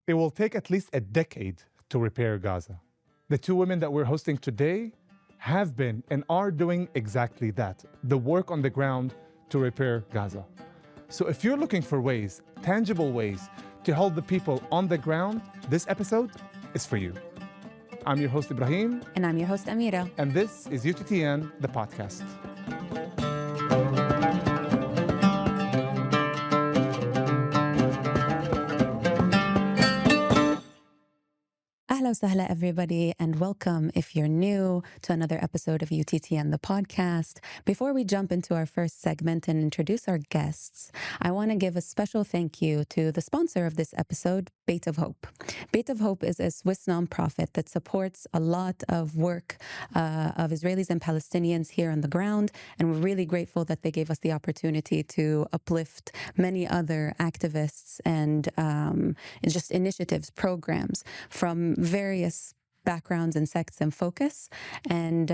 It will take at least a decade to repair Gaza. The two women that we're hosting today have been and are doing exactly that, the work on the ground to repair Gaza. So if you're looking for ways, tangible ways, to hold the people on the ground, this episode is for you. I'm your host, Ibrahim. And I'm your host, Amira. And this is UTTN, the podcast. Ahla wa sahla, everybody, and welcome if you're new to another episode of UTTN, the podcast. Before we jump into our first segment and introduce our guests, I want to give a special thank you to the sponsor of this episode, Beit of Hope. Beit of Hope is a Swiss nonprofit that supports a lot of work of Israelis and Palestinians here on the ground, and we're really grateful that they gave us the opportunity to uplift many other activists and just initiatives, programs from various backgrounds and sects and focus. And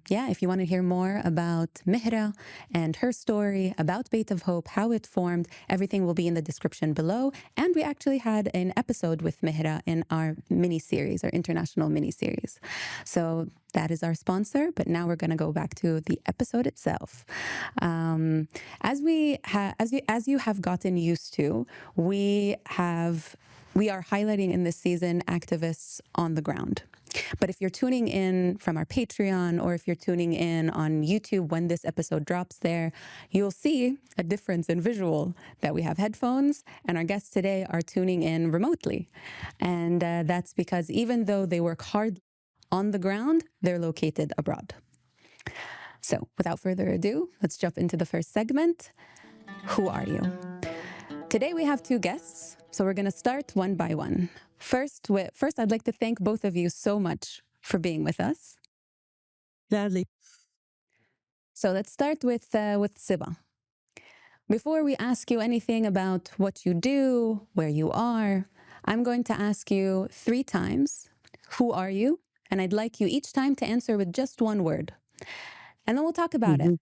if you want to hear more about Mihra and her story, about Beit of Hope, how it formed, everything will be in the description below. And we actually had an episode with Mihra in our mini-series, our international mini-series. So that is our sponsor, but now we're going to go back to the episode itself. As you have gotten used to, we are highlighting in this season activists on the ground. But if you're tuning in from our Patreon or if you're tuning in on YouTube when this episode drops there, you'll see a difference in visual, that we have headphones and our guests today are tuning in remotely. And that's because even though they work hard on the ground, they're located abroad. So without further ado, let's jump into the first segment. Who are you? Today we have two guests, so we're going to start one by one. First, I'd like to thank both of you so much for being with us. Gladly. So let's start with Seba. Before we ask you anything about what you do, where you are, I'm going to ask you 3 times, who are you? And I'd like you each time to answer with just one word. And then we'll talk about it.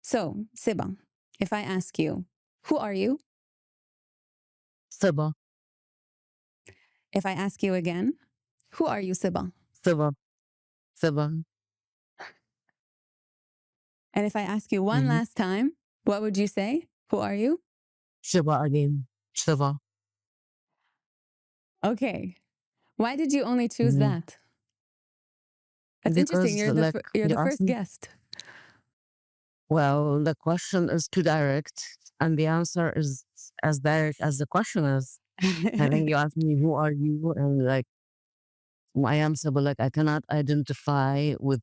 So, Seba, if I ask you, who are you? Seba. If I ask you again, who are you, Seba? Seba. Seba. And if I ask you one last time, what would you say? Who are you? Seba again. Seba. Okay. Why did you only choose that? That's interesting. You're the first guest. Well, the question is too direct, and the answer is as direct as the question is. I think you asked me, who are you? And I am Seba, I cannot identify with,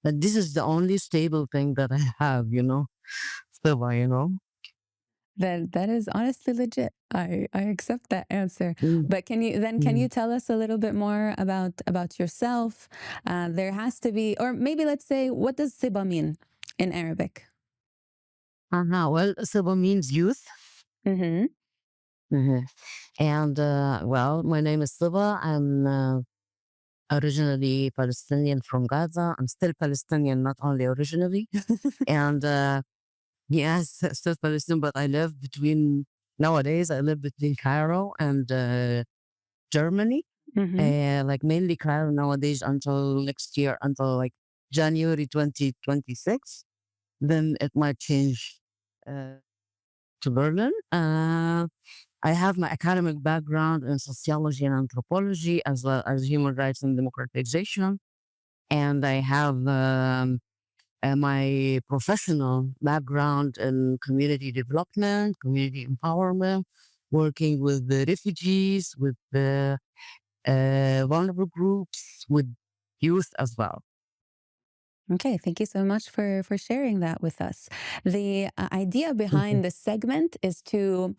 but this is the only stable thing that I have, Seba, That is honestly legit. I accept that answer. But can you tell us a little bit more about yourself? There has to be, or maybe let's say, what does Seba mean in Arabic? Well, Seba means youth. And my name is Seba. I'm originally Palestinian from Gaza. I'm still Palestinian, not only originally. And yes, still Palestinian, but nowadays I live between Cairo and Germany. Mainly Cairo nowadays until next year, until January 2026. Then it might change to Berlin. I have my academic background in sociology and anthropology, as well as human rights and democratization. And I have my professional background in community development, community empowerment, working with the refugees, with the vulnerable groups, with youth as well. Okay, thank you so much for sharing that with us. The idea behind this segment is to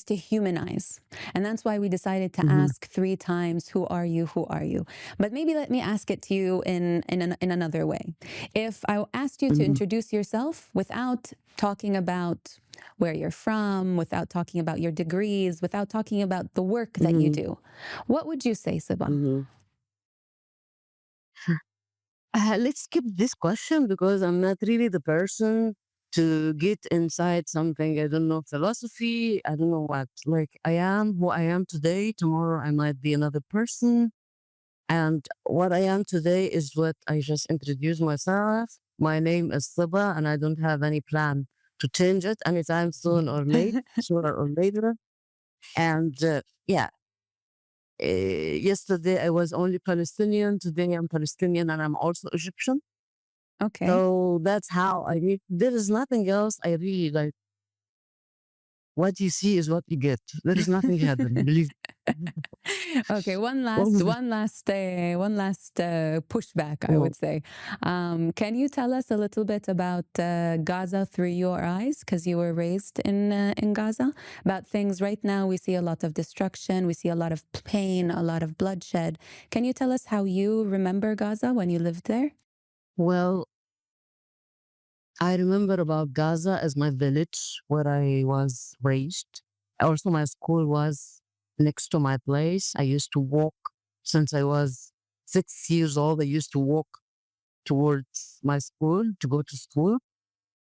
humanize, and that's why we decided to ask 3 times, "Who are you? Who are you?" But maybe let me ask it to you in another way. If I asked you to introduce yourself without talking about where you're from, without talking about your degrees, without talking about the work that you do, what would you say, Seba? Let's skip this question because I'm not really the person to get inside something. I don't know, philosophy. I don't know what. Like, I am who I am today. Tomorrow I might be another person. And what I am today is what I just introduced myself. My name is Seba, and I don't have any plan to change it anytime soon or late, sooner or later. And yeah, yesterday I was only Palestinian. Today I'm Palestinian, and I'm also Egyptian. Okay. So that's how I read. There is nothing else I really like. What you see is what you get. There is nothing hidden. Believe. Okay, one last pushback, I would say. Can you tell us a little bit about Gaza through your eyes, because you were raised in Gaza? About things right now, we see a lot of destruction, we see a lot of pain, a lot of bloodshed. Can you tell us how you remember Gaza when you lived there? Well, I remember about Gaza as my village where I was raised. Also, my school was next to my place. I used to walk since I was 6 years old. I used to walk towards my school to go to school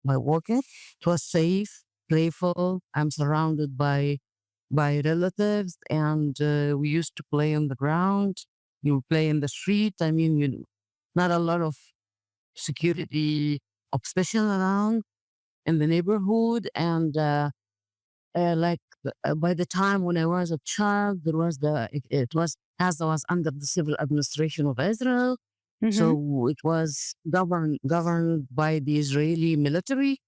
by walking. It was safe, playful. I'm surrounded by relatives, and we used to play on the ground. You play in the street. I mean, not a lot of security obsession around in the neighborhood. And by the time when I was a child, it was Gaza was under the civil administration of Israel. So it was governed by the Israeli military.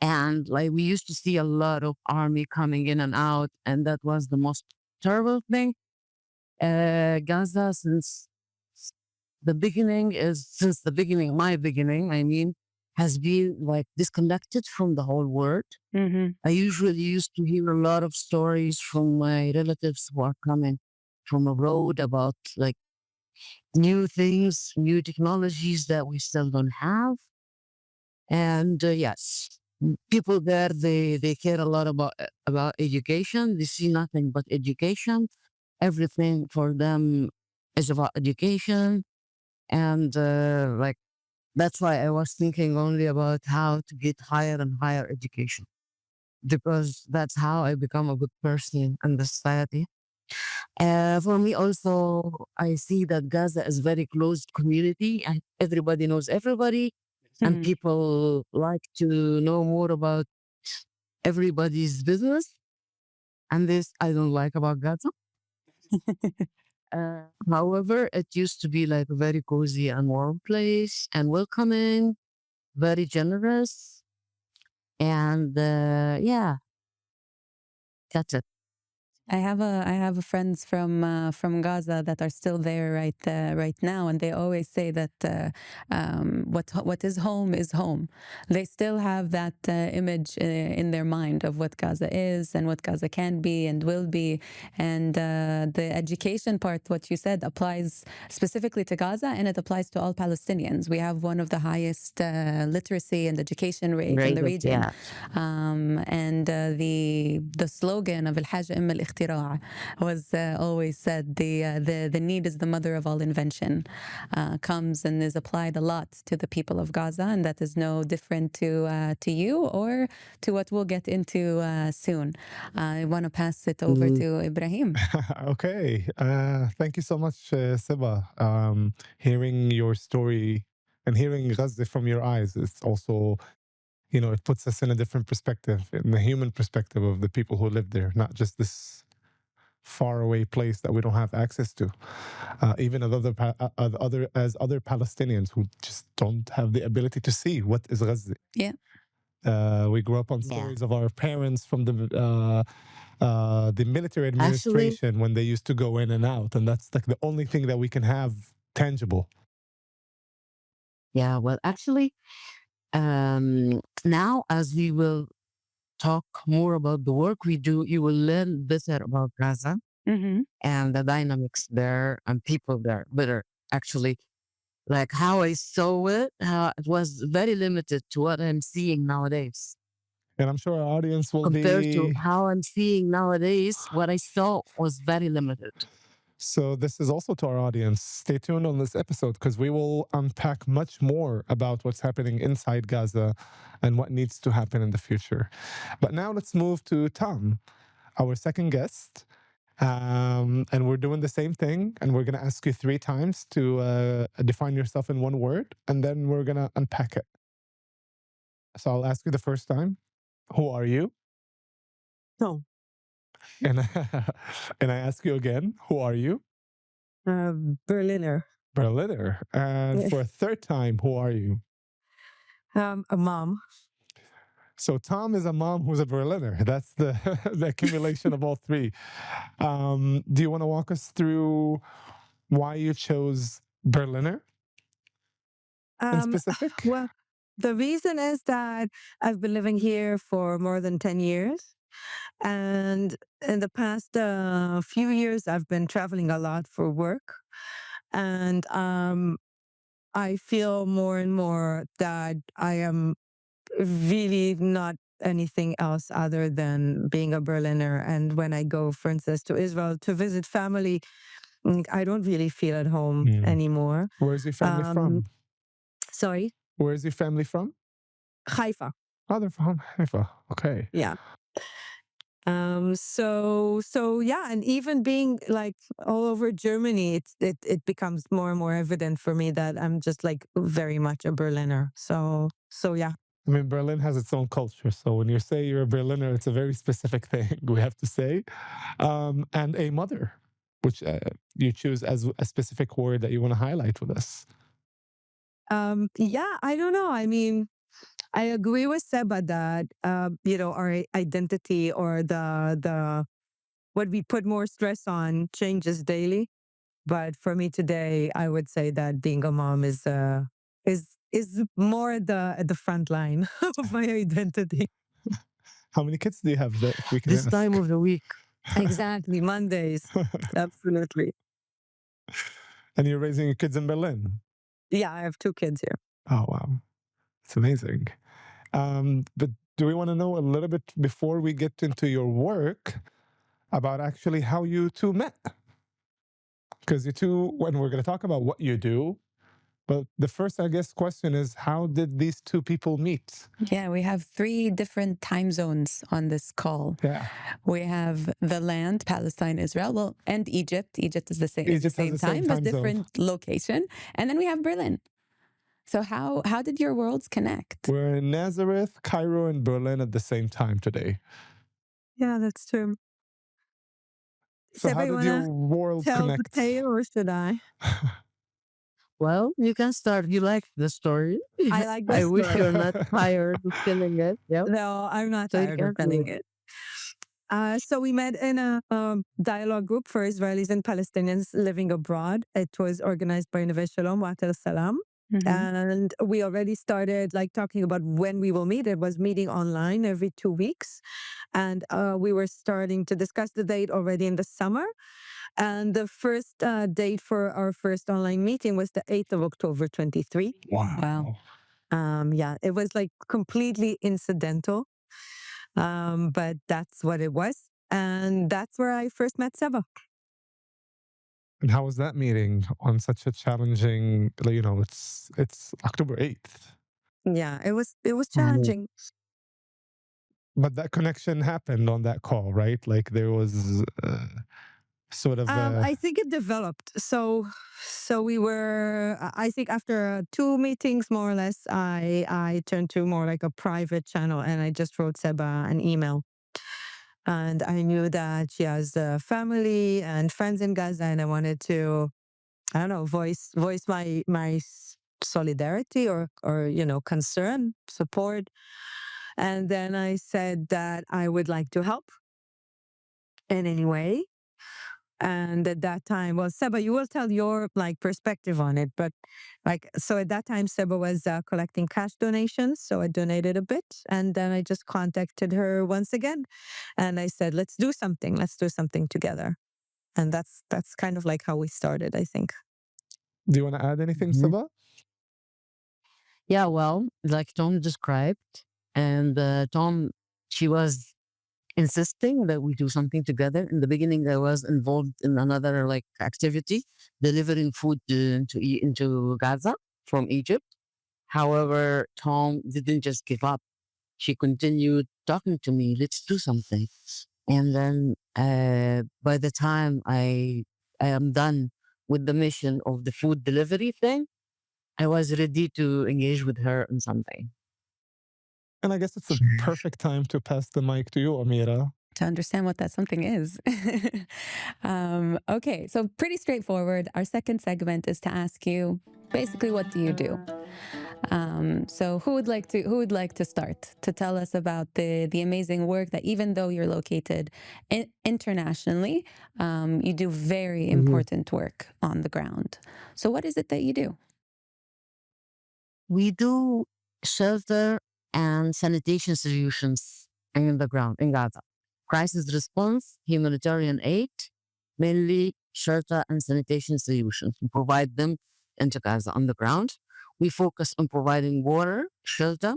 And like we used to see a lot of army coming in and out, and that was the most terrible thing. Gaza, since the beginning, my beginning, I mean, has been like disconnected from the whole world. I usually used to hear a lot of stories from my relatives who are coming from abroad about like new things, new technologies that we still don't have. And yes, people there, they care a lot about education. They see nothing but education. Everything for them is about education. And like, that's why I was thinking only about how to get higher and higher education, because that's how I become a good person in the society. For me also, I see that Gaza is very closed community and everybody knows everybody, and people like to know more about everybody's business. And this I don't like about Gaza. However, it used to be like a very cozy and warm place and welcoming, very generous. And yeah, that's it. I have friends from Gaza that are still there right now, and they always say that what is home. They still have that image in their mind of what Gaza is and what Gaza can be and will be, and the education part, what you said, applies specifically to Gaza, and it applies to all Palestinians. We have one of the highest literacy and education rates in the region, Yeah. and the slogan of الحاجة أم الاختراع was always said, the need is the mother of all invention, comes and is applied a lot to the people of Gaza, and that is no different to you or to what we'll get into soon. I want to pass it over to Ibrahim. Okay. Thank you so much, Seba. Hearing your story and hearing Gaza from your eyes, it's also, it puts us in a different perspective, in the human perspective of the people who live there, not just this faraway place that we don't have access to. Even as other Palestinians who just don't have the ability to see what is Gaza. Yeah. We grew up on stories of our parents from the military administration when they used to go in and out, and that's like the only thing that we can have tangible. Yeah, well, actually, now as we will talk more about the work we do, you will learn better about Gaza and the dynamics there and people there better. Actually, like how I saw it, how it was very limited to what I'm seeing nowadays. And I'm sure our audience will Compared to be... how I'm seeing nowadays, what I saw was very limited. So this is also to our audience. Stay tuned on this episode because we will unpack much more about what's happening inside Gaza and what needs to happen in the future. But now let's move to Tom, our second guest. And we're doing the same thing. And we're going to ask you 3 times to define yourself in one word. And then we're going to unpack it. So I'll ask you the first time. Who are you? No. And and I ask you again, who are you? Berliner. Berliner. And for a third time, who are you? A mom. So Tom is a mom who's a Berliner. That's the the accumulation of all 3. Do you want to walk us through why you chose Berliner in specific? Well, the reason is that I've been living here for more than 10 years. And in the past few years, I've been traveling a lot for work. And I feel more and more that I am really not anything else other than being a Berliner. And when I go, for instance, to Israel to visit family, I don't really feel at home anymore. Where's your family from? Sorry? Where's your family from? Haifa. Oh, they're from Haifa. Okay. Yeah. So yeah, and even being like all over Germany, it becomes more and more evident for me that I'm just like very much a Berliner. So yeah. I mean, Berlin has its own culture. So when you say you're a Berliner, it's a very specific thing, we have to say. And a mother, which you choose as a specific word that you want to highlight with us. Yeah, I don't know. I mean, I agree with Seba that, our identity or the what we put more stress on changes daily. But for me today, I would say that being a mom is more at the front line of my identity. How many kids do you have that we can This ask? time of the week. Exactly, Mondays. Absolutely. And you're raising your kids in Berlin? Yeah, I have 2 kids here. Oh, wow. It's amazing. But do we want to know a little bit before we get into your work about actually how you 2 met? Because you 2, when we're going to talk about what you do, but the first, I guess, question is, how did these 2 people meet? Yeah, we have 3 different time zones on this call. Yeah. We have the land, Palestine, Israel, well, and Egypt. Egypt is the same, Egypt same has the same time, but time zone. different location. And then we have Berlin. So how did your worlds connect? We're in Nazareth, Cairo, and Berlin at the same time today. Yeah, that's true. So Seba, how you did your wanna worlds tell connect? the tale or should I? Well, you can start. You like the story. I like the I wish story. you're not tired of feeling it. Yep. No, I'm not So you tired of can do telling it. So we met in a dialogue group for Israelis and Palestinians living abroad. It was organized by Neve Shalom, Watel Salam. And we already started like talking about when we will meet. It was meeting online every 2 weeks. And we were starting to discuss the date already in the summer. And the first date for our first online meeting was the 8th of October, 23. Wow. Yeah, it was like completely incidental. But that's what it was. And that's where I first met Seba. And how was that meeting on such a challenging, it's October 8th. Yeah, it was challenging. But that connection happened on that call, right? Like there was sort of... I think it developed. So we were, I think after 2 meetings, more or less, I turned to more like a private channel and I just wrote Seba an email. And I knew that she has a family and friends in Gaza, and I wanted to, I don't know, voice my solidarity or concern, support. And then I said that I would like to help in any way. And at that time, well, Seba, you will tell your like perspective on it, but so at that time, Seba was collecting cash donations. So I donated a bit and then I just contacted her once again. And I said, let's do something together. And that's kind of like how we started, I think. Do you want to add anything, Mhm. Seba? Yeah, well, like Tom described, and Tom, she was insisting that we do something together. In the beginning, I was involved in another like activity, delivering food into Gaza from Egypt. However, Tom didn't just give up. She continued talking to me, let's do something. And then by the time I am done with the mission of the food delivery thing, I was ready to engage with her in something. And I guess it's a perfect time to pass the mic to you, Amira. To understand what that something is. Okay, so pretty straightforward. Our second segment is to ask you basically, what do you do? So who would like to start to tell us about the amazing work that, even though you're located internationally, you do very important work on the ground. So what is it that you do? We do shelter and sanitation solutions in the ground in Gaza. Crisis response, humanitarian aid, mainly shelter and sanitation solutions. We provide them into Gaza on the ground. We focus on providing water, shelter,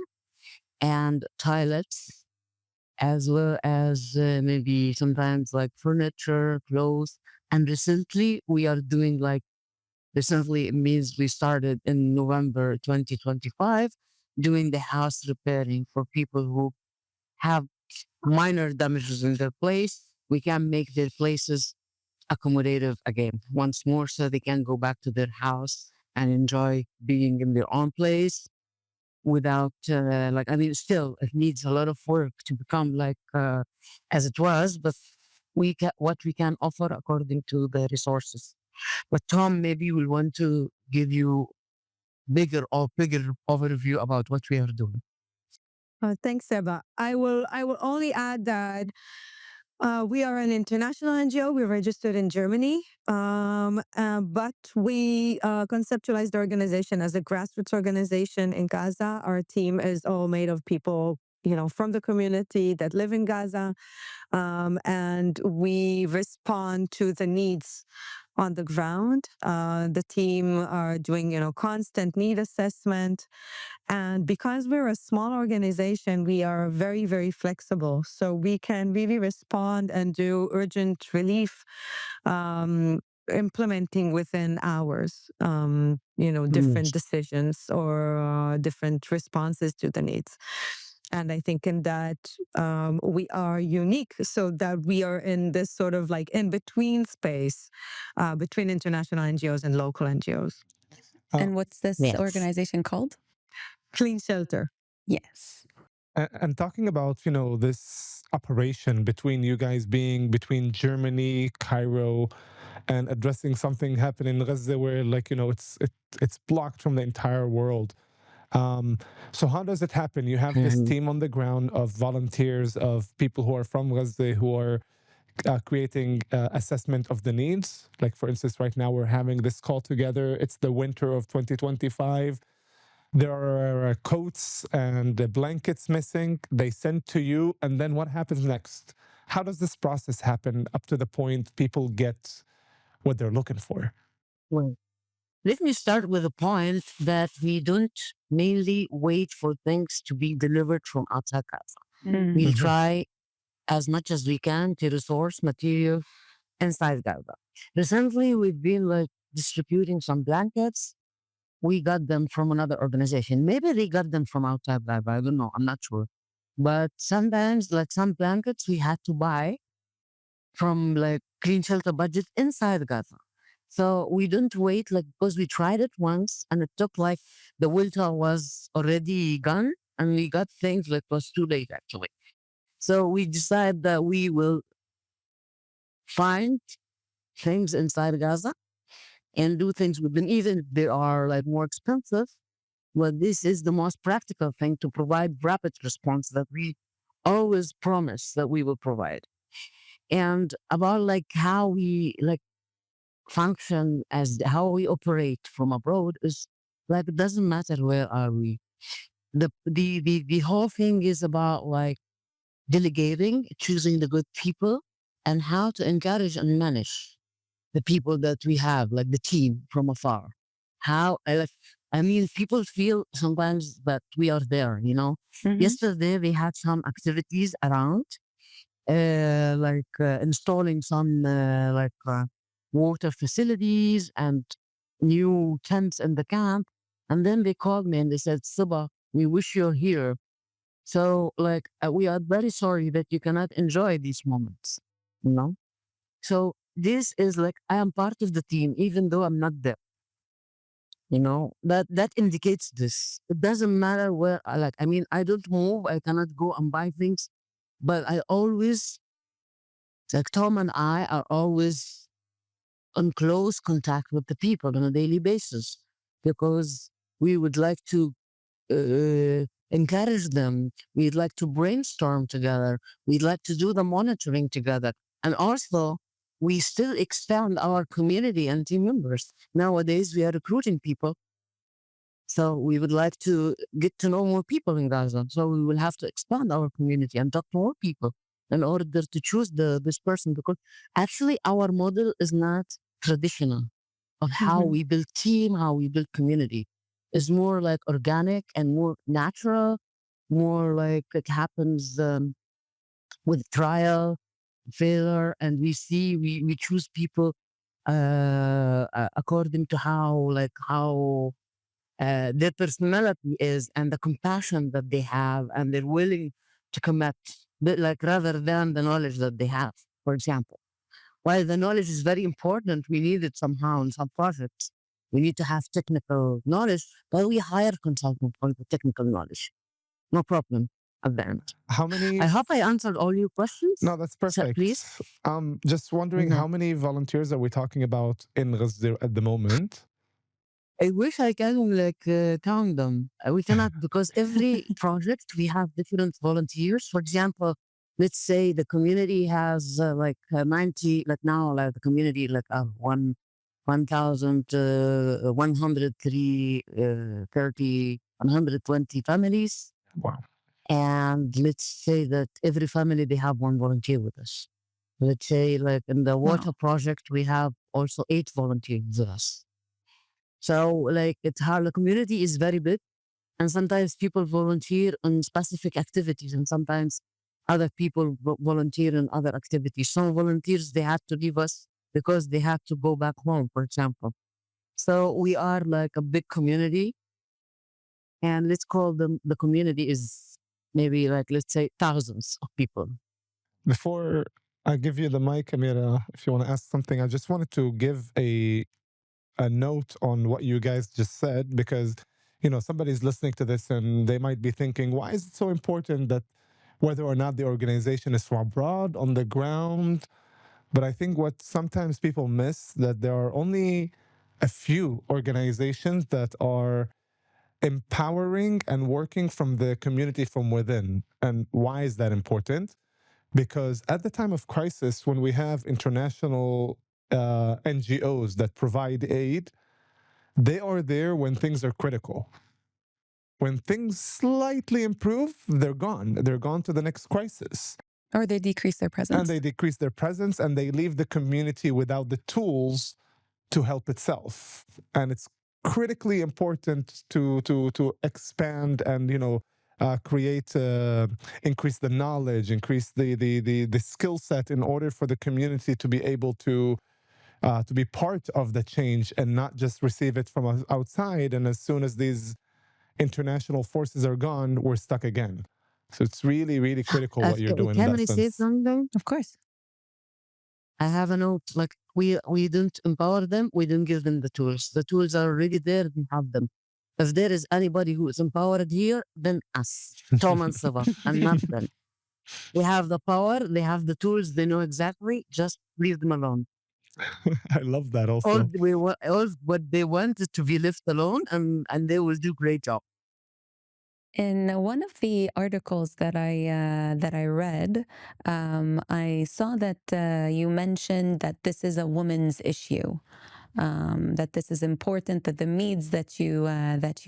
and toilets, as well as maybe sometimes like furniture, clothes. And recently, recently it means we started in November 2025 doing the house repairing for people who have minor damages in their place. We can make their places accommodative again once more so they can go back to their house and enjoy being in their own place without still it needs a lot of work to become like as it was, but what we can offer according to the resources. But Tom maybe will want to give you bigger overview about what we are doing. Thanks, Seba. I will only add that we are an international NGO. We're registered in Germany, but we conceptualized the organization as a grassroots organization in Gaza. Our team is all made of people, from the community that live in Gaza, and we respond to the needs on the ground. The team are doing, constant need assessment. And because we're a small organization, we are very, very flexible. So we can really respond and do urgent relief, implementing within hours, different decisions or different responses to the needs. And I think in that we are unique, so that we are in this sort of like in between space between international NGOs and local NGOs. And what's this Yes. organization called? Clean Shelter. Yes. And talking about, this operation between you guys being between Germany, Cairo, and addressing something happening in Gaza where it's blocked from the entire world. So how does it happen? You have this team on the ground of volunteers, of people who are from Gaza, who are creating assessment of the needs. Like, for instance, right now we're having this call together. It's the winter of 2025. There are coats and blankets missing. They send to you. And then what happens next? How does this process happen up to the point people get what they're looking for? Well, let me start with the point that we don't mainly wait for things to be delivered from outside Gaza. We try as much as we can to resource material inside Gaza. Recently, we've been distributing some blankets. We got them from another organization. Maybe they got them from outside Gaza. I don't know. I'm not sure. But sometimes, some blankets we had to buy from Clean Shelter budget inside Gaza. So we don't wait, because we tried it once and it took the winter was already gone and we got things it was too late actually. So we decided that we will find things inside Gaza and do things with them, even if they are more expensive. But this is the most practical thing to provide rapid response that we always promise that we will provide. And about how we function, as how we operate from abroad, is it doesn't matter where are we. The whole thing is about delegating, choosing the good people, and how to encourage and manage the people that we have, the team from afar. How people feel sometimes that we are there. Yesterday we had some activities around, installing some water facilities and new tents in the camp. And then they called me and they said, Seba, we wish you're here. So we are very sorry that you cannot enjoy these moments, you know? So this is I am part of the team, even though I'm not there. You know, that indicates this. It doesn't matter where I don't move, I cannot go and buy things, but I always, Tom and I are always in close contact with the people on a daily basis because we would like to encourage them. We'd like to brainstorm together. We'd like to do the monitoring together. And also, we still expand our community and team members. Nowadays, we are recruiting people. So we would like to get to know more people in Gaza. So we will have to expand our community and talk to more people in order to choose this person. Because actually, our model is not traditional of how we build team, how we build community. It's more organic and more natural, more like it happens with trial, failure, and we choose people according to how their personality is and the compassion that they have, and they're willing to commit, but rather than the knowledge that they have, for example. While the knowledge is very important, we need it somehow in some projects. We need to have technical knowledge, but we hire consultants for the technical knowledge. No problem at the end. How many? I hope I answered all your questions. No, that's perfect. Please. Just wondering how many volunteers are we talking about in Gaza at the moment? I wish I can count them. We cannot because every project we have different volunteers. For example, let's say the community has 90, now the community 1,120 families. Wow. And let's say that every family, they have one volunteer with us. Let's say in the water project, we have also 8 volunteers with us. So it's how the community is very big. And sometimes people volunteer on specific activities and sometimes other people volunteer in other activities. Some volunteers, they have to leave us because they have to go back home, for example. So we are a big community, and let's call them, the community is maybe let's say thousands of people. Before I give you the mic, Amira, if you want to ask something, I just wanted to give a note on what you guys just said, because somebody's listening to this and they might be thinking, why is it so important that whether or not the organization is from abroad, on the ground? But I think what sometimes people miss, that there are only a few organizations that are empowering and working from the community from within. And why is that important? Because at the time of crisis, when we have international NGOs that provide aid, they are there when things are critical. When things slightly improve, they're gone. They're gone to the next crisis. Or they decrease their presence. And they decrease their presence, and they leave the community without the tools to help itself. And it's critically important to expand and create, increase the knowledge, increase the skill set in order for the community to be able to be part of the change and not just receive it from outside. And as soon as these international forces are gone, we're stuck again. So it's really, really critical what you're doing. Can I say something? Of course. I have a note. We don't empower them. We don't give them the tools. The tools are already there. We have them. If there is anybody who is empowered here, then us, Tom and Seba, and not them. They have the power. They have the tools. They know exactly. Just leave them alone. I love that also. All what they want is to be left alone, and they will do great job. In one of the articles that I read, I saw that you mentioned that this is a woman's issue. That this is important, that the needs that you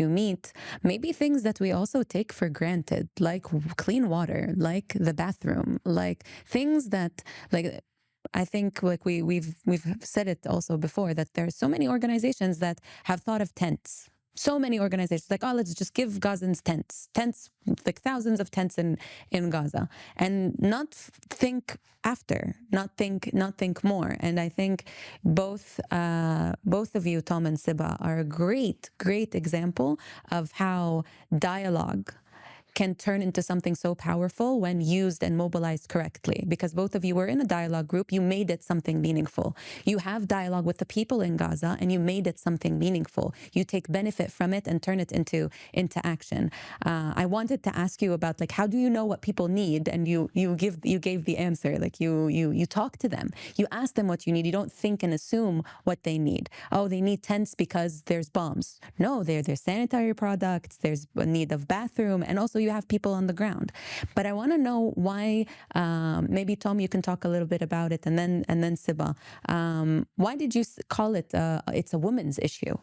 meet may be things that we also take for granted, like clean water, like the bathroom, like things that I think we've said it also before, that there are so many organizations that have thought of tents So many organizations like, oh, let's just give Gazans tents, like thousands of tents in Gaza, and not think after, not think more. And I think both of you, Tom and Seba, are a great example of how dialogue can turn into something so powerful when used and mobilized correctly. Because both of you were in a dialogue group, you made it something meaningful. You have dialogue with the people in Gaza and you made it something meaningful. You take benefit from it and turn it into action. I wanted to ask you about, like, how do you know what people need? And you gave the answer. Like, you talk to them, you ask them what you need. You don't think and assume what they need. Oh, they need tents because there's bombs. No, there's sanitary products, there's a need of bathroom, and also you have people on the ground. But I want to know why, maybe Tom, you can talk a little bit about it, and then Seba, why did you call it it's a women's issue?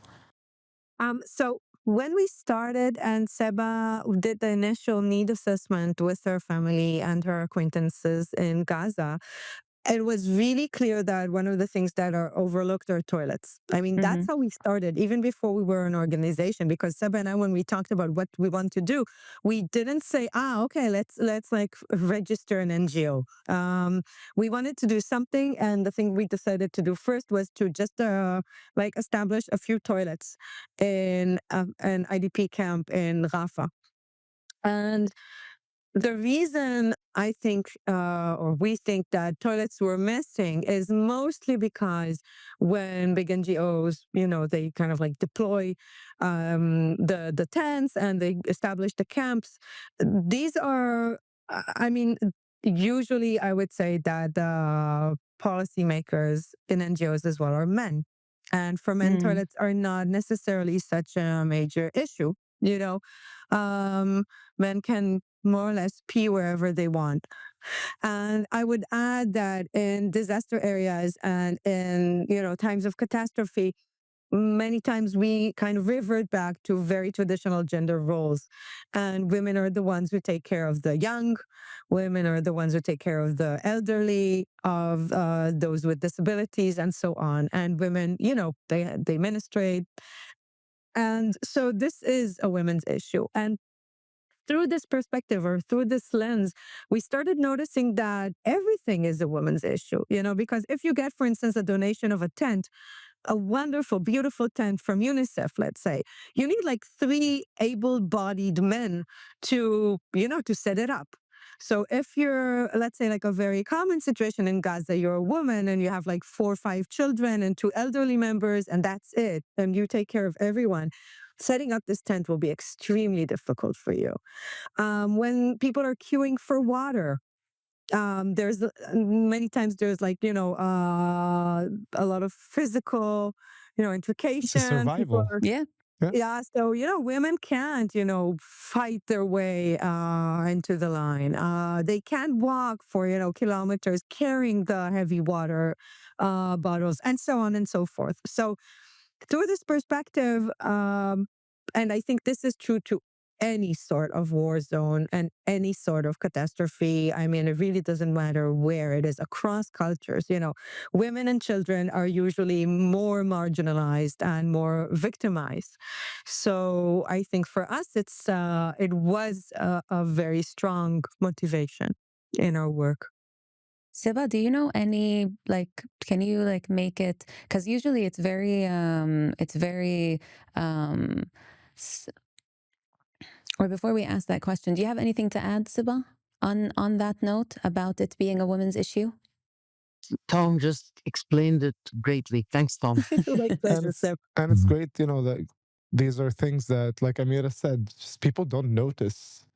So when we started and Seba did the initial need assessment with her family and her acquaintances in Gaza, it was really clear that one of the things that are overlooked are toilets. I mean, that's how we started, even before we were an organization, because Seba and I, when we talked about what we want to do, we didn't say, okay, let's like register an NGO. We wanted to do something, and the thing we decided to do first was to just like establish a few toilets in an IDP camp in Rafah. And the reason I think, or we think, that toilets were missing is mostly because when big NGOs, they kind of like deploy the tents and they establish the camps, these are, I mean, usually I would say that the policymakers in NGOs as well are men. And for men, toilets are not necessarily such a major issue. Men can more or less pee wherever they want. And I would add that in disaster areas and in, times of catastrophe, many times we kind of revert back to very traditional gender roles. And women are the ones who take care of the young. Women are the ones who take care of the elderly, of those with disabilities, and so on. And women, they menstruate. And so this is a women's issue. And through this perspective, or through this lens, we started noticing that everything is a woman's issue, because if you get, for instance, a donation of a tent, a wonderful, beautiful tent from UNICEF, let's say, you need like 3 able-bodied men to set it up. So if you're, let's say, like a very common situation in Gaza, you're a woman and you have like 4 or 5 children and 2 elderly members, and that's it, and you take care of everyone, setting up this tent will be extremely difficult for you. When people are queuing for water, there's many times there's like, a lot of physical, It's a implication. survival. Yeah. So, women can't, fight their way into the line. They can't walk for, kilometers carrying the heavy water bottles, and so on and so forth. So through this perspective, and I think this is true to any sort of war zone and any sort of catastrophe. I mean, it really doesn't matter where it is across cultures. Women and children are usually more marginalized and more victimized. So I think for us, it was a very strong motivation in our work. Seba, do you know any, like, can you like make it, because usually it's very or before we ask that question, do you have anything to add, Seba, on that note about it being a women's issue? Tom just explained it greatly. Thanks, Tom. My pleasure, Seb. And it's great, that these are things that, like Amira said, just people don't notice.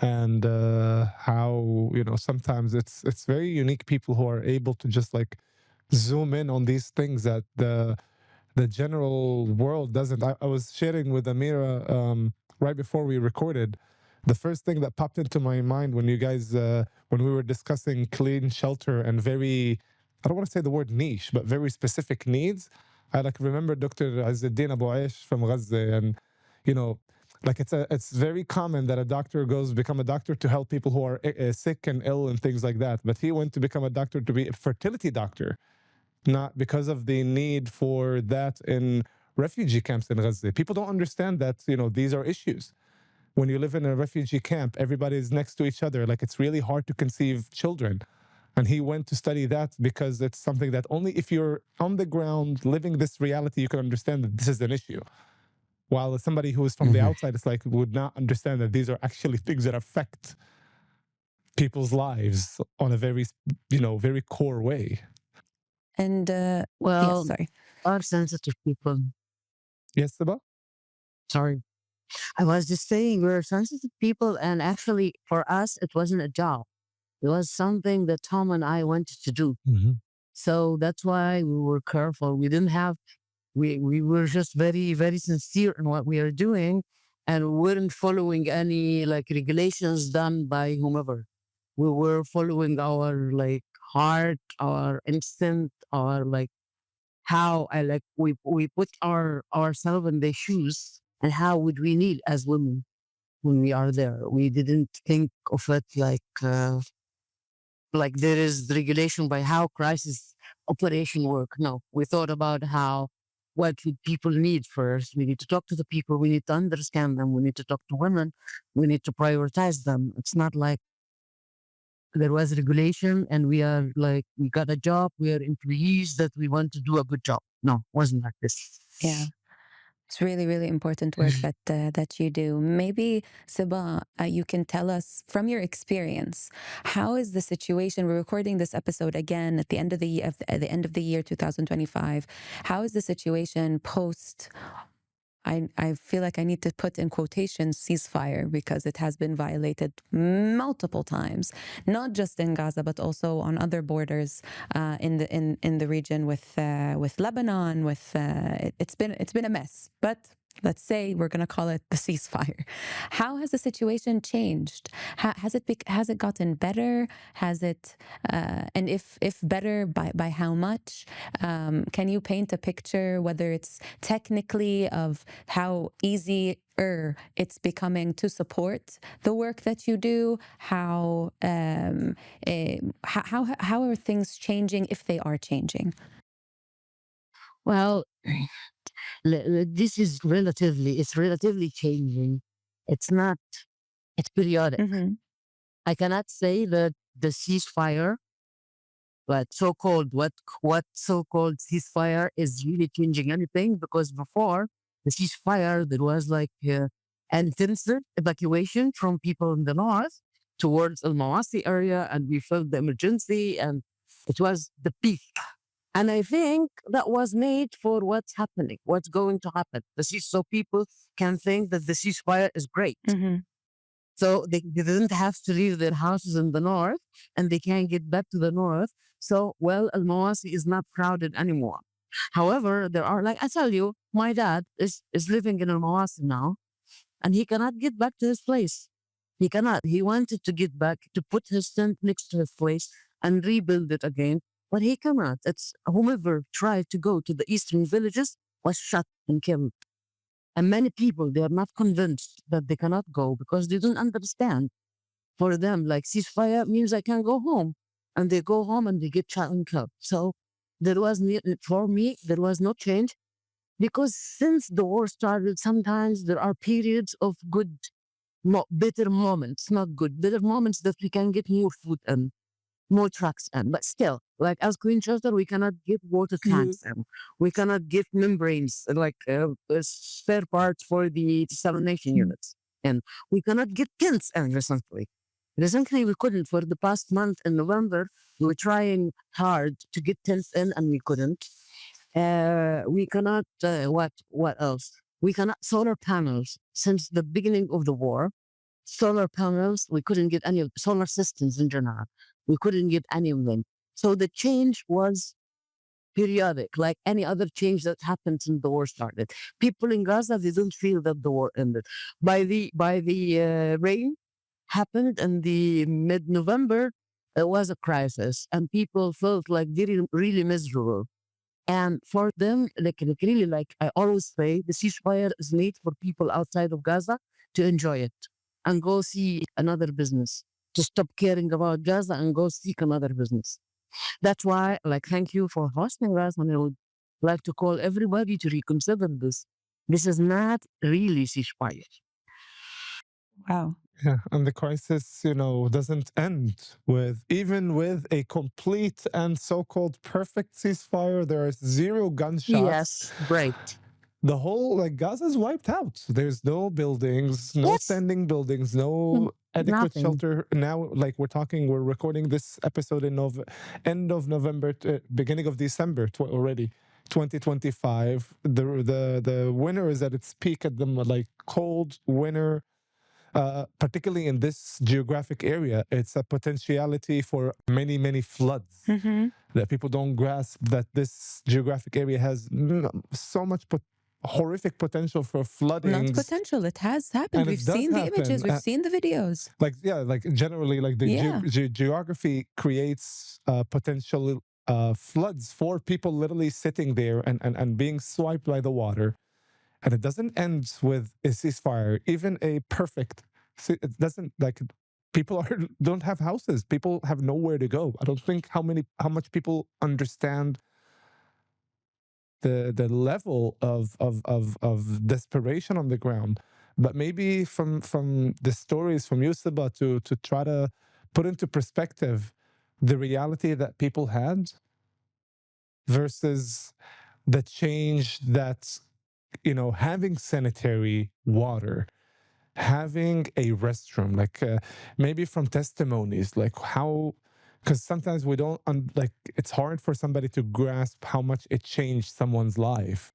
And how, sometimes it's very unique people who are able to just like zoom in on these things that the general world doesn't. I was sharing with Amira right before we recorded. The first thing that popped into my mind when you guys, when we were discussing clean shelter and very, I don't want to say the word niche, but very specific needs, I like remember Dr. Azzeddin Abu Aish from Gaza, and like it's very common that a doctor become a doctor to help people who are sick and ill and things like that. But he went to become a doctor to be a fertility doctor, not because of the need for that in refugee camps in Gaza. People don't understand that, these are issues. When you live in a refugee camp, everybody is next to each other. Like, it's really hard to conceive children. And he went to study that because it's something that only if you're on the ground living this reality, you can understand that this is an issue. While somebody who is from the outside, it's like, would not understand that these are actually things that affect people's lives on a very, very core way. And Well, sorry. our sensitive people. Yes, Seba? Sorry. I was just saying we're sensitive people, and actually for us it wasn't a job. It was something that Tom and I wanted to do. So that's why we were careful. We didn't have we were just very, very sincere in what we are doing, and we weren't following any like regulations done by whomever. We were following our like heart, our instinct, our like how I like we put ourselves in their shoes, and how would we need as women when we are there. We didn't think of it like there is regulation by how crisis operation work. No, we thought about what would people need first. We need to talk to the people. We need to understand them. We need to talk to women. We need to prioritize them. It's not like there was regulation and we are like, we got a job. We are employees that we want to do a good job. No, wasn't like this. Yeah. It's really, really important work that you do. Maybe, Seba, you can tell us from your experience, how is the situation? We're recording this episode again at the end of the year 2025. How is the situation post? I feel like I need to put in quotations ceasefire, because it has been violated multiple times, not just in Gaza but also on other borders in the region with Lebanon. It's been a mess, but let's say we're going to call it the ceasefire. How has the situation changed? Has it gotten better? Has it, and if better, by how much? Can you paint a picture, whether it's technically of how easy it's becoming to support the work that you do? How are things changing, if they are changing? Well, this is relatively changing. It's periodic. I cannot say that the ceasefire, but what so-called ceasefire is really changing anything, because before the ceasefire, there was like an intensive evacuation from people in the north towards Al Mawasi area, and we felt the emergency, and it was the peak. And I think that was made for what's happening, what's going to happen. So people can think that the ceasefire is great. So they didn't have to leave their houses in the north, and they can get back to the north. So, Al Mawasi is not crowded anymore. However, there are, like I tell you, my dad is living in Al Mawasi now, and he cannot get back to his place. He cannot. He wanted to get back to put his tent next to his place and rebuild it again, but he cannot. It's whomever tried to go to the eastern villages was shot and killed. And many people, they are not convinced that they cannot go because they don't understand. For them, like ceasefire means I can go home. And they go home and they get shot and killed. So for me, there was no change, because since the war started, sometimes there are periods of good, bitter moments, not good, bitter moments that we can get more food and more trucks in. But still, like as Queen Shelter, we cannot get water tanks in. We cannot get membranes, like spare parts for the desalination units. And we cannot get tents in recently. Recently, we couldn't. For the past month in November, we were trying hard to get tents in, and we couldn't. We cannot, what else? We cannot, solar panels. Since the beginning of the war, solar panels, we couldn't get any of solar systems in general. We couldn't get any of them. So the change was periodic, like any other change that happened since the war started. People in Gaza, they don't feel that the war ended. By the rain happened in the mid-November, it was a crisis, and people felt like they're really miserable. And for them, like really, like I always say, the ceasefire is made for people outside of Gaza to enjoy it and go see another business, to stop caring about Gaza and go seek another business. That's why, like, thank you for hosting us, and like to call everybody to reconsider this. This is not really ceasefire. Wow. Yeah, and the crisis, doesn't end even with a complete and so-called perfect ceasefire. There are zero gunshots. Yes, right. The whole Gaza's wiped out. There's no buildings, no Yes. standing buildings, no adequate Nothing. shelter. Now, we're recording this episode in end of November, beginning of December already. 2025. The winter is at its peak at the cold winter. Particularly in this geographic area, it's a potentiality for many, many floods. That people don't grasp that this geographic area has so much horrific potential for flooding. Not potential, it has happened. And We've it does seen the happen. images, we've seen the videos. Generally, the geography creates potential floods for people literally sitting there and being swiped by the water. And it doesn't end with a ceasefire, even a perfect. It doesn't people don't have houses. People have nowhere to go. I don't think how much people understand the level of desperation on the ground. But maybe from the stories from Seba to try to put into perspective the reality that people had versus the change that having sanitary water, having a restroom, maybe from testimonies, how, because sometimes we don't, it's hard for somebody to grasp how much it changed someone's life.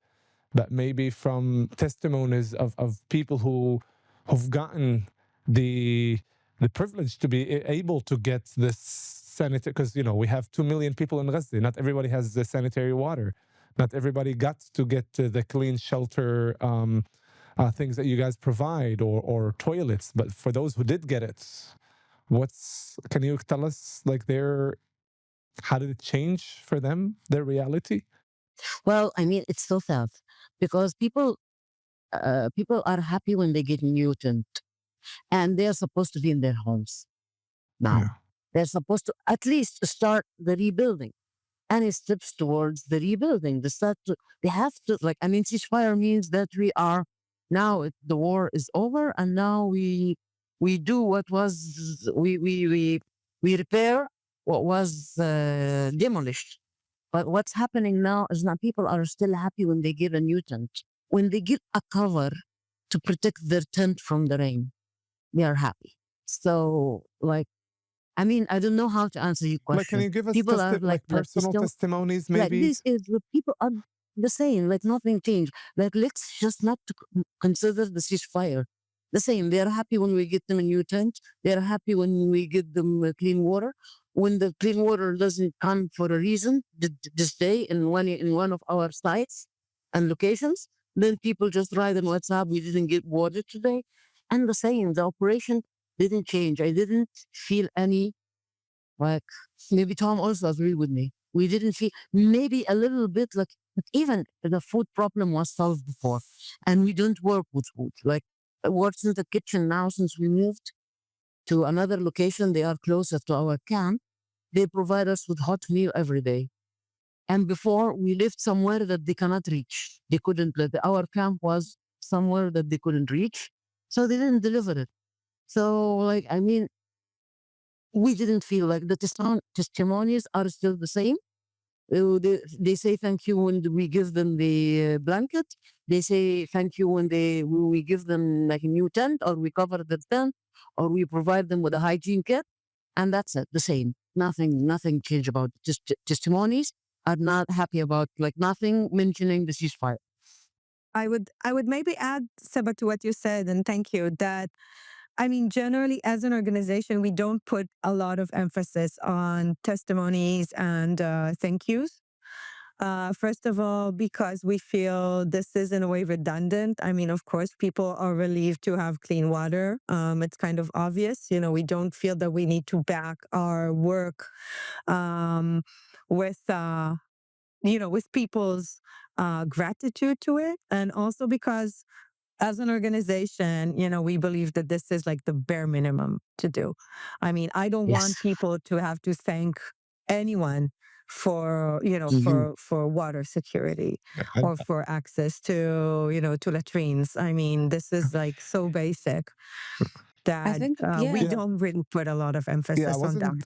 But maybe from testimonies of people who've gotten the privilege to be able to get this sanitary, because, we have 2 million people in Gaza. Not everybody has the sanitary water. Not everybody got to get the clean shelter things that you guys provide or toilets. But for those who did get it, can you tell us how did it change for them, their reality? Well, I mean, it's so sad because people are happy when they get mutant, and they're supposed to be in their homes now. Yeah. They're supposed to at least start the rebuilding. Any steps towards the rebuilding. They have to, ceasefire means that we are now the war is over, and now we do what was we repair what was demolished. But what's happening now is that people are still happy when they get a new tent, when they get a cover to protect their tent from the rain. They are happy. So, I don't know how to answer your question. Can you give us people are personal testimonies, maybe? This is the people are the same, nothing changed. Let's just not consider the ceasefire. The same. They are happy when we get them a new tent. They are happy when we get them clean water. When the clean water doesn't come for a reason, to stay in one of our sites and locations, then people just write on WhatsApp, we didn't get water today. And the same, the operation didn't change. I didn't feel any, maybe Tom also agreed with me. We didn't feel, maybe a little bit even the food problem was solved before. And we don't work with food. I worked in the kitchen now since we moved to another location. They are closer to our camp. They provide us with hot meal every day. And before we lived somewhere that they cannot reach. They couldn't, our camp was somewhere that they couldn't reach. So they didn't deliver it. So, we didn't feel the testimonies are still the same. They say thank you when we give them the blanket. They say thank you when we give them a new tent, or we cover the tent, or we provide them with a hygiene kit. And that's it, the same. Nothing changed about it. Just testimonies are not happy about, nothing mentioning the ceasefire. I would maybe add, Seba, to what you said, and thank you, that generally as an organization, we don't put a lot of emphasis on testimonies and thank yous. First of all, because we feel this is in a way redundant. Of course, people are relieved to have clean water. It's kind of obvious. We don't feel that we need to back our work with people's gratitude to it. And also because as an organization, we believe that this is the bare minimum to do. I don't want people to have to thank anyone for for water security And or for access to to latrines. I mean, this is like so basic I that think, we yeah. don't really put a lot of I emphasis on that. wasn't.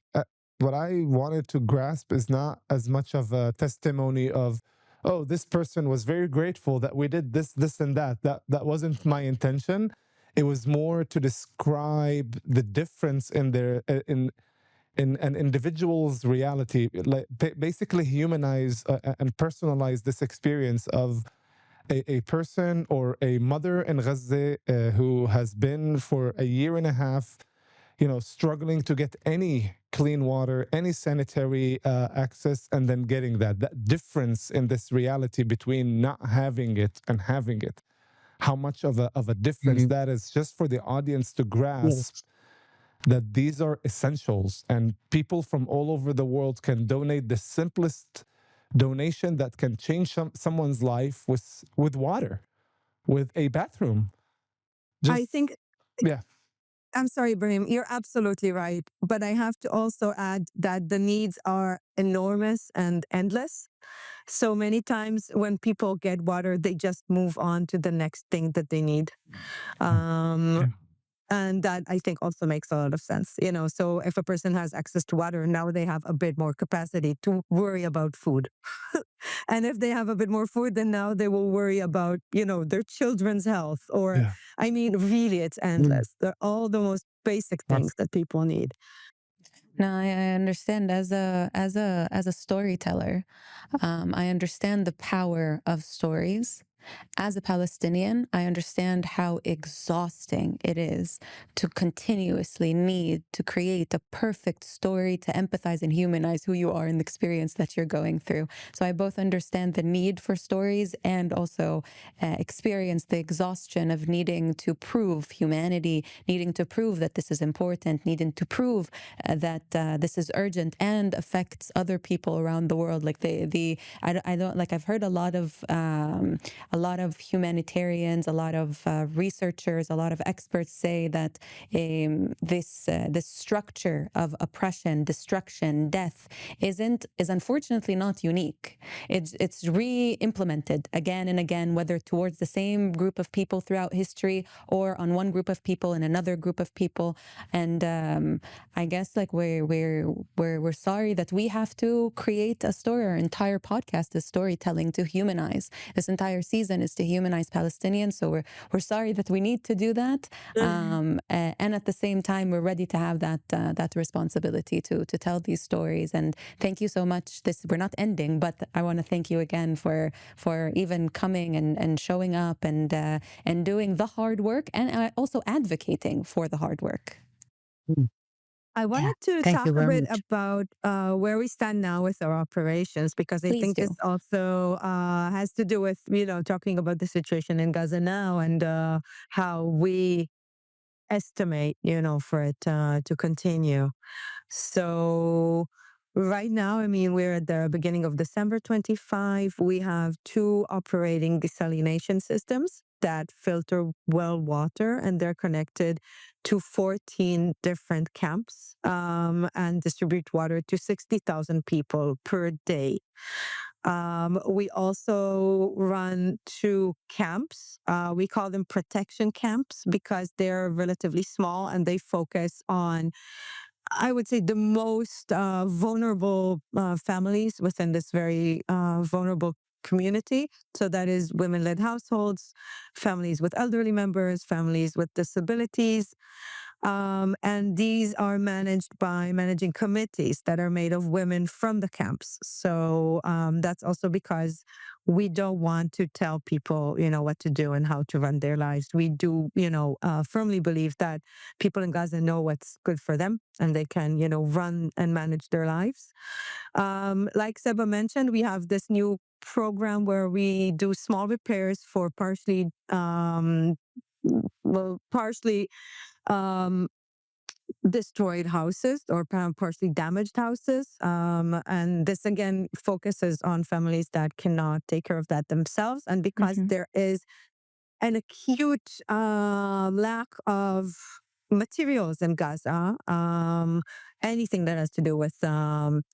What I wanted to grasp is not as much of a testimony of, oh, this person was very grateful that we did this, this, and that. That wasn't my intention. It was more to describe the difference in their in an individual's reality, like basically humanize and personalize this experience of a person or a mother in Gaza who has been for a year and a half, struggling to get any clean water, any sanitary access, and then getting that difference in this reality between not having it and having it. How much of a difference that is, just for the audience to grasp that these are essentials, and people from all over the world can donate the simplest donation that can change someone's life with water, with a bathroom. I think, Yeah. I'm sorry, Ibrahim, you're absolutely right. But I have to also add that the needs are enormous and endless. So many times when people get water, they just move on to the next thing that they need. Yeah. And that, I think, also makes a lot of sense. So if a person has access to water, now they have a bit more capacity to worry about food. And if they have a bit more food, then now they will worry about, their children's health. Or, Yeah. I mean, really, it's endless. They're all the most basic things that people need. No, I understand as a storyteller. I understand the power of stories. As a Palestinian, I understand how exhausting it is to continuously need to create a perfect story to empathize and humanize who you are and the experience that you're going through. So I both understand the need for stories and also experience the exhaustion of needing to prove humanity, needing to prove that this is important, needing to prove that this is urgent and affects other people around the world. Like I don't like, I've heard a lot of humanitarians, a lot of researchers, a lot of experts say that this structure of oppression, destruction, death is unfortunately not unique. It's re-implemented again and again, whether towards the same group of people throughout history or on one group of people and another group of people. And I guess like we're sorry that we have to create a story. Our entire podcast is storytelling to humanize. This entire season is to humanize Palestinians. So we're sorry that we need to do that. And at the same time, we're ready to have that responsibility to tell these stories. And thank you so much. We're not ending, but I want to thank you again for even coming and showing up and doing the hard work and also advocating for the hard work. I wanted to Thank talk you a very bit much. about where we stand now with our operations, because I Please think do. this also has to do with, talking about the situation in Gaza now and how we estimate, for it to continue. So right now, I mean, we're at the beginning of December 25. We have 2 operating desalination systems that filter well water, and they're connected to 14 different camps and distribute water to 60,000 people per day. We also run 2 camps. We call them protection camps because they're relatively small and they focus on, I would say, the most vulnerable families within this very vulnerable community. So that is women-led households, families with elderly members, families with disabilities. And these are managed by managing committees that are made of women from the camps. So that's also because we don't want to tell people, what to do and how to run their lives. We do, firmly believe that people in Gaza know what's good for them and they can, run and manage their lives. Like Seba mentioned, we have this new program where we do small repairs for partially destroyed houses or partially damaged houses. And this again focuses on families that cannot take care of that themselves. And because there is an acute lack of materials in Gaza, anything that has to do with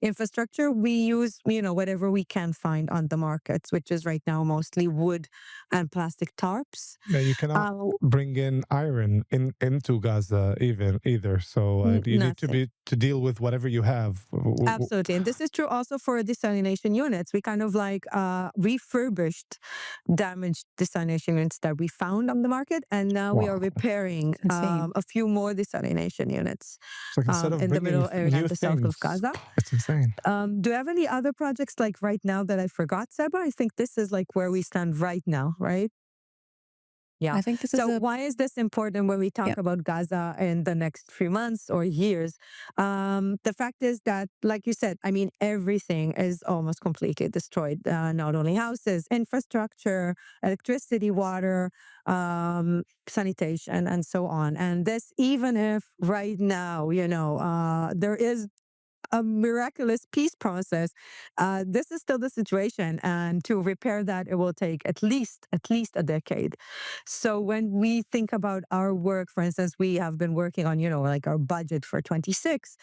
infrastructure, we use, whatever we can find on the markets, which is right now mostly wood and plastic tarps. Yeah, you cannot bring in iron into Gaza either. So you need to deal with whatever you have. Absolutely. And this is true also for desalination units. We kind of like refurbished damaged desalination units that we found on the market. And now we are repairing a few more desalination units in the middle area and the south of Gaza. It's insane. Do you have any other projects like right now that I forgot, Seba? I think this is like where we stand right now, right? Yeah. I think this is why is this important when we talk about Gaza in the next few months or years? The fact is that, like you said, I mean, everything is almost completely destroyed. Not only houses, infrastructure, electricity, water, sanitation, and so on. And this, even if right now, there is a miraculous peace process, this is still the situation, and to repair that, it will take at least a decade. So when we think about our work, for instance, we have been working on like our budget for 26.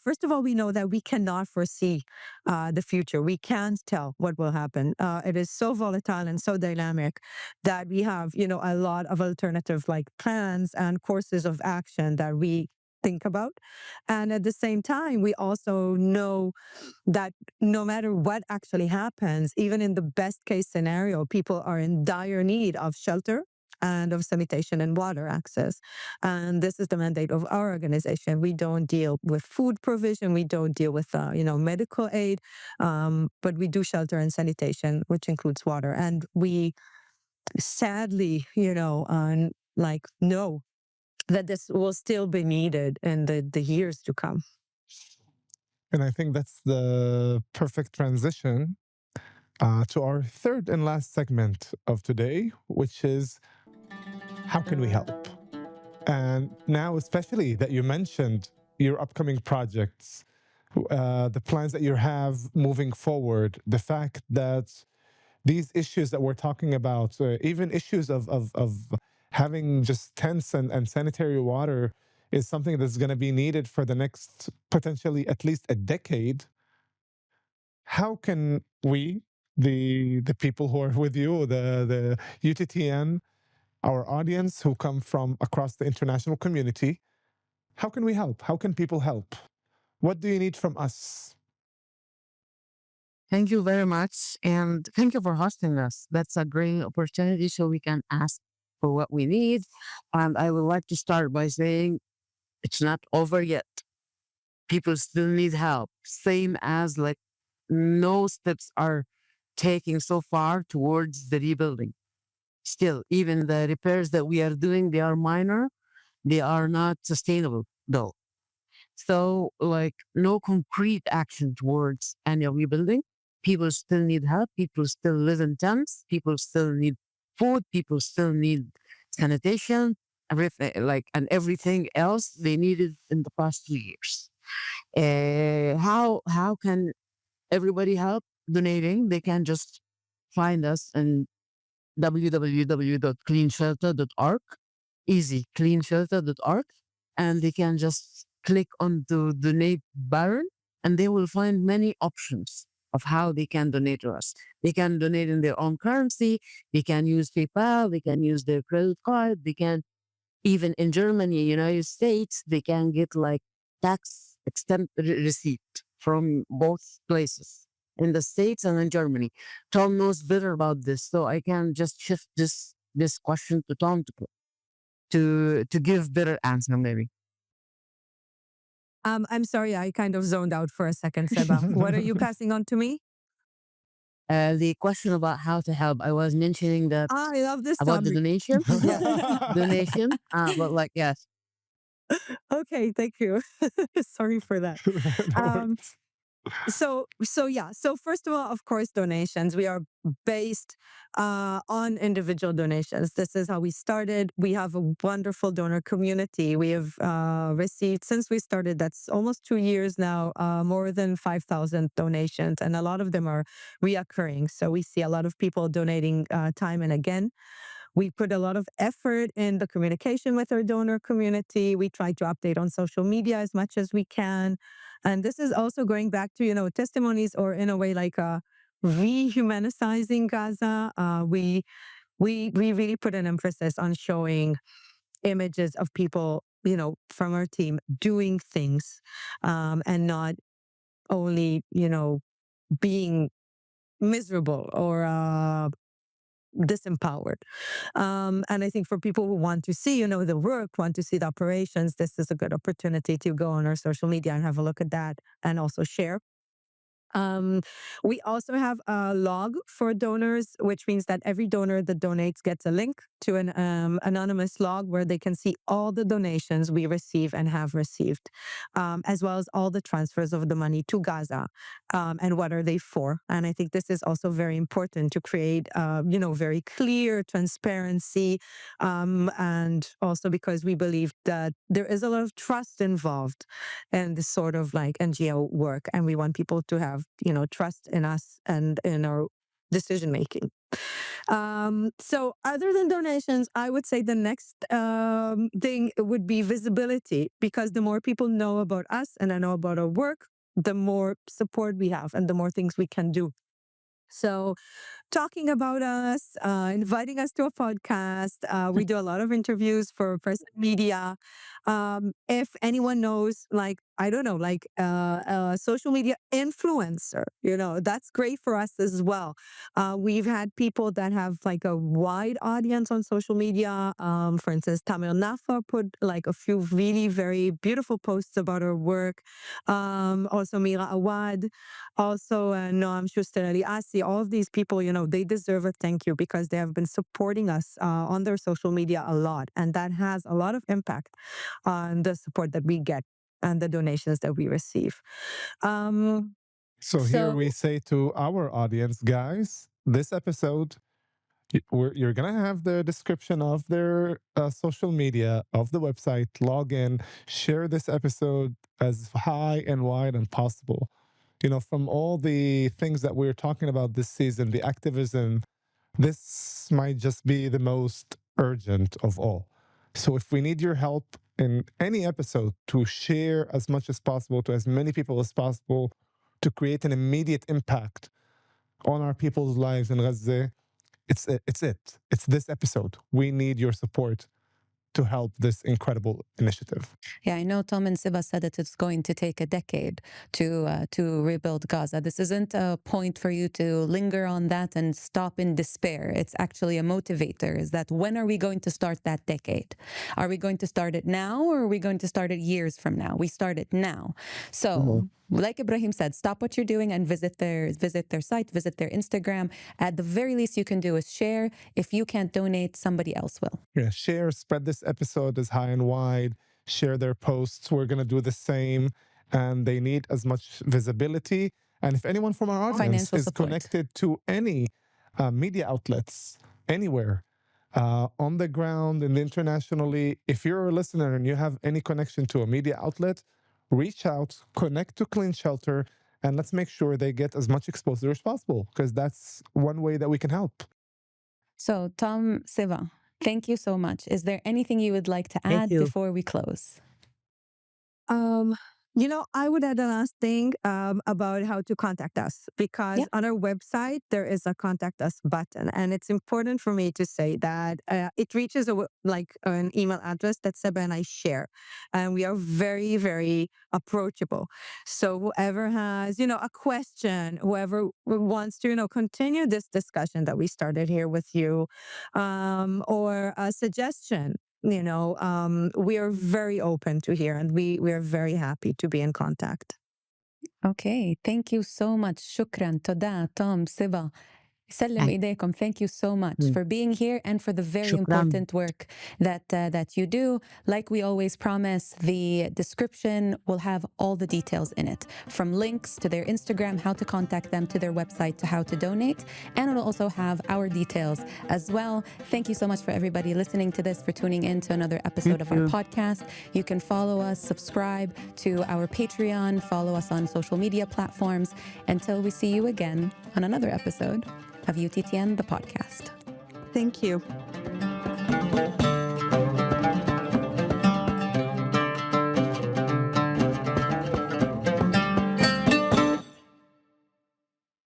First of all, we know that we cannot foresee the future. We can't tell what will happen. It is so volatile and so dynamic that we have a lot of alternative like plans and courses of action that we think about. And at the same time, we also know that no matter what actually happens, even in the best case scenario, people are in dire need of shelter and of sanitation and water access. And this is the mandate of our organization. We don't deal with food provision. We don't deal with, medical aid, but we do shelter and sanitation, which includes water. And we sadly, know that this will still be needed in the years to come. And I think that's the perfect transition to our third and last segment of today, which is how can we help? And now, especially that you mentioned your upcoming projects, the plans that you have moving forward, the fact that these issues that we're talking about, even issues of having just tents and sanitary water is something that's going to be needed for the next potentially at least a decade. How can we, the people who are with you, the UTTN, our audience who come from across the international community, how can we help? How can people help? What do you need from us? Thank you very much. And thank you for hosting us. That's a great opportunity so we can ask for what we need. And I would like to start by saying it's not over yet. People still need help. Same as like no steps are taking so far towards the rebuilding. Still, even the repairs that we are doing, they are minor. They are not sustainable though. So like no concrete action towards any rebuilding. People still need help. People still live in tents. People still need food. People still need sanitation, everything and everything else they needed in the past 2 years. How can everybody help? Donating. They can just find us in www.cleanshelter.org. Easy, cleanshelter.org, and they can just click on the donate button, and they will find many options of how they can donate to us. They can donate in their own currency. They can use PayPal. They can use their credit card. They can, even in Germany, United States, they can get like tax receipt from both places, in the States and in Germany. Tom knows better about this, so I can just shift this question to Tom to give better answer maybe. I'm sorry, I kind of zoned out for a second, Seba. What are you passing on to me? The question about how to help. I was mentioning that I love this about the topic. donation. Donation. But like, yes. Okay, thank you. Sorry for that. So first of all, of course, donations. We are based on individual donations. This is how we started. We have a wonderful donor community. We have received, since we started, that's almost 2 years now, more than 5,000 donations, and a lot of them are reoccurring. So we see a lot of people donating time and again. We put a lot of effort in the communication with our donor community. We try to update on social media as much as we can. And this is also going back to, testimonies, or in a way like rehumanizing Gaza. We really put an emphasis on showing images of people, from our team doing things, and not only, being miserable or disempowered. And I think for people who want to see, the work, want to see the operations, this is a good opportunity to go on our social media and have a look at that and also share. We also have a log for donors, which means that every donor that donates gets a link to an anonymous log where they can see all the donations we receive and have received, as well as all the transfers of the money to Gaza, and what are they for. And I think this is also very important to create, very clear transparency, and also because we believe that there is a lot of trust involved in this sort of like NGO work, and we want people to have trust in us and in our decision making. So other than donations, I would say the next thing would be visibility, because the more people know about us and know about our work, the more support we have and the more things we can do. So talking about us, inviting us to a podcast. We do a lot of interviews for press and media. If anyone knows, like, I don't know, like a social media influencer, that's great for us as well. We've had people that have like a wide audience on social media. For instance, Tamer Nafa put like a few really very beautiful posts about her work. Also Mira Awad, also Noam Schuster Eliassi. All of these people, they deserve a thank you because they have been supporting us on their social media a lot. And that has a lot of impact on the support that we get and the donations that we receive. So here we say to our audience, guys, this episode, you're going to have the description of their social media, of the website. Log in, share this episode as high and wide as possible. From all the things that we're talking about this season, the activism, this might just be the most urgent of all. So if we need your help in any episode to share as much as possible to as many people as possible to create an immediate impact on our people's lives in Gaza, it's this episode. We need your support to help this incredible initiative. Yeah, I know Tom and Seba said that it's going to take a decade to rebuild Gaza. This isn't a point for you to linger on that and stop in despair. It's actually a motivator, is that when are we going to start that decade? Are we going to start it now, or are we going to start it years from now? We start it now. So like Ibrahim said, stop what you're doing and visit their site, visit their Instagram. At the very least you can do is share. If you can't donate, somebody else will. Yeah, share, spread this episode as high and wide, share their posts. We're going to do the same. And they need as much visibility. And if anyone from our audience is connected to any media outlets, anywhere, on the ground and internationally, if you're a listener and you have any connection to a media outlet, reach out, connect to Clean Shelter, and let's make sure they get as much exposure as possible, because that's one way that we can help. So, Tom, Seba, thank you so much. Is there anything you would like to add before we close? I would add a last thing about how to contact us, because on our website, there is a contact us button. And it's important for me to say that it reaches an email address that Seba and I share. And we are very, very approachable. So whoever has, a question, whoever wants to, continue this discussion that we started here with you, or a suggestion, we are very open to hear, and we are very happy to be in contact. Okay, thank you so much. Shukran, toda, Tom, Seba. Sallam idaykum. Thank you so much for being here and for the very important work that you do. Like we always promise, the description will have all the details in it, from links to their Instagram, how to contact them, to their website, to how to donate. And it'll also have our details as well. Thank you so much for everybody listening to this, for tuning in to another episode of our podcast. You can follow us, subscribe to our Patreon, follow us on social media platforms. Until we see you again on another episode of UTTN, the podcast. Thank you. you.